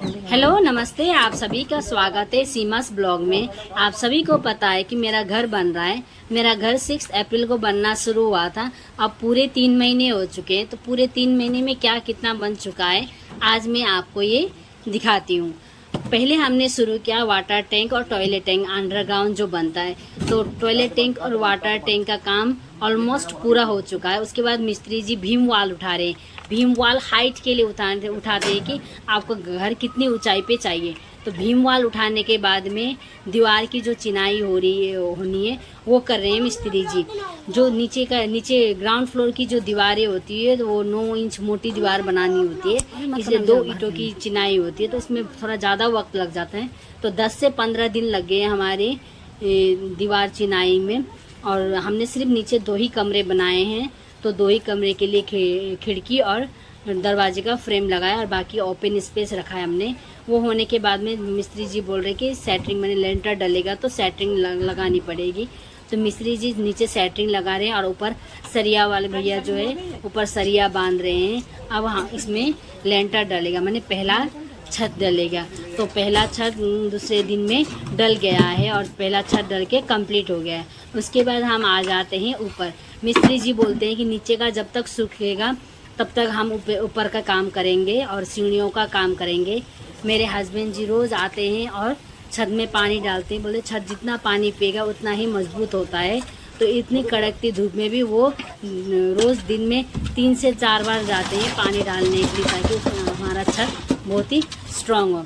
Hello नमस्ते, आप सभी का स्वागत है सीमास ब्लॉग में। आप सभी को पता है कि मेरा घर बन रहा है। मेरा घर 6 अप्रैल को बनना शुरू हुआ था। अब पूरे 3 महीने हो चुके हैं। तो पूरे 3 महीने में क्या कितना बन चुका है आज मैं आपको ये दिखाती हूँ। पहले हमने शुरू किया वाटर टैंक और टॉयलेट टैंक अंडरग्राउंड जो बनता है। तो टॉयलेट टैंक और वाटर टैंक का काम ऑलमोस्ट पूरा हो चुका है। उसके बाद मिस्त्री जी भीम वाल उठा रहे हैं। भीम वाल हाइट के लिए उठाते हैं कि आपको घर कितनी ऊंचाई पे चाहिए। तो भीम वाल उठाने के बाद में दीवार की जो चिनाई होनी है वो कर रहे हैं मिस्त्री जी। जो नीचे ग्राउंड फ्लोर की जो दीवारें होती है तो वो 9 इंच मोटी दीवार बनानी होती है, इसलिए 2 ईंटों की चिनाई होती है। तो इसमें थोड़ा ज़्यादा वक्त लग जाता है। तो 10 से 15 दिन लग गए हमारे दीवार चिनाई में। और हमने सिर्फ नीचे 2 ही कमरे बनाए हैं। तो 2 ही कमरे के लिए खिड़की और दरवाजे का फ्रेम लगाया और बाकी ओपन स्पेस रखा है हमने। वो होने के बाद में मिस्त्री जी बोल रहे कि सेटरिंग मैंने लेंटर डलेगा तो सेटरिंग लगानी पड़ेगी। तो मिस्त्री जी नीचे सेटरिंग लगा रहे हैं और ऊपर सरिया वाले भैया जो है ऊपर सरिया बांध रहे हैं। अब हाँ, इसमें लेंटर डलेगा, मैंने पहला छत डलेगा। तो पहला छत दूसरे दिन में डल गया है और पहला छत डल के कंप्लीट हो गया है। उसके बाद हम आ जाते हैं ऊपर। मिस्त्री जी बोलते हैं कि नीचे का जब तक सूखेगा तब तक हम ऊपर का काम करेंगे और सीढ़ियों का काम करेंगे। मेरे हस्बैंड जी रोज़ आते हैं और छत में पानी डालते हैं। बोले छत जितना पानी पिएगा उतना ही मजबूत होता है। तो इतनी कड़कती धूप में भी वो रोज़ दिन में 3 से 4 बार जाते हैं पानी डालने के लिए, ताकि हमारा छत बहुत ही स्ट्रांग हो।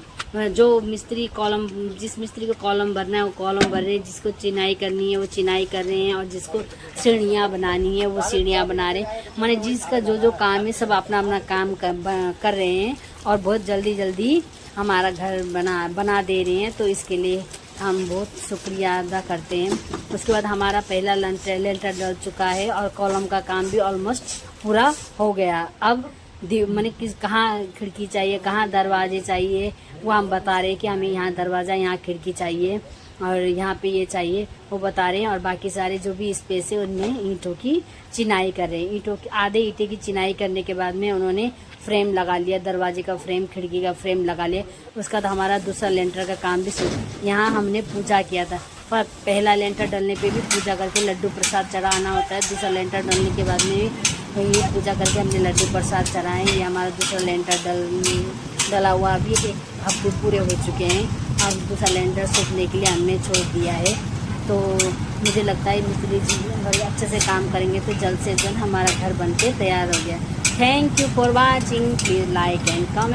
जो मिस्त्री जिस मिस्त्री को कॉलम भरना है वो कॉलम भर रहे हैं, जिसको चिनाई करनी है वो चिनाई कर रहे हैं और जिसको सीढ़ियाँ बनानी है वो सीढ़ियाँ बना रहे हैं। माने जिसका जो काम है सब अपना अपना काम कर रहे हैं और बहुत जल्दी हमारा घर बना दे रहे हैं। तो इसके लिए हम बहुत शुक्रिया अदा करते हैं। उसके बाद हमारा पहला लेंटर डल चुका है और कॉलम का काम भी ऑलमोस्ट पूरा हो गया। अब मैंने कहाँ खिड़की चाहिए, कहाँ दरवाजे चाहिए, वो हम बता रहे हैं कि हमें यहाँ दरवाज़ा, यहाँ खिड़की चाहिए और यहाँ पे ये चाहिए, वो बता रहे हैं। और बाकी सारे जो भी स्पेस है उनमें ईंटों की चिनाई कर रहे हैं। आधे ईंटे की चिनाई करने के बाद में उन्होंने फ्रेम लगा लिया, दरवाजे का फ्रेम, खिड़की का फ्रेम लगा लिया। उसका तो हमारा दूसरा लेंटर का काम भी यहाँ हमने पूजा किया था। पर पहला लेंटर डलने पे भी पूजा करके लड्डू प्रसाद चढ़ाना होता है। दूसरा लेंटर डलने के बाद में ये पूजा करके हमने लड्डू प्रसाद चढ़ाए। ये हमारा दूसरा लेंटर डला हुआ अभी 1 हफ्ते पूरे हो चुके हैं। अब दूसरा लेंटर सूखने के लिए हमने छोड़ दिया है। तो मुझे लगता है मिस्त्री जी अगर अच्छे से काम करेंगे तो जल्द से जल्द हमारा घर बन के तैयार हो गया। Thank you for watching. Please like and comment.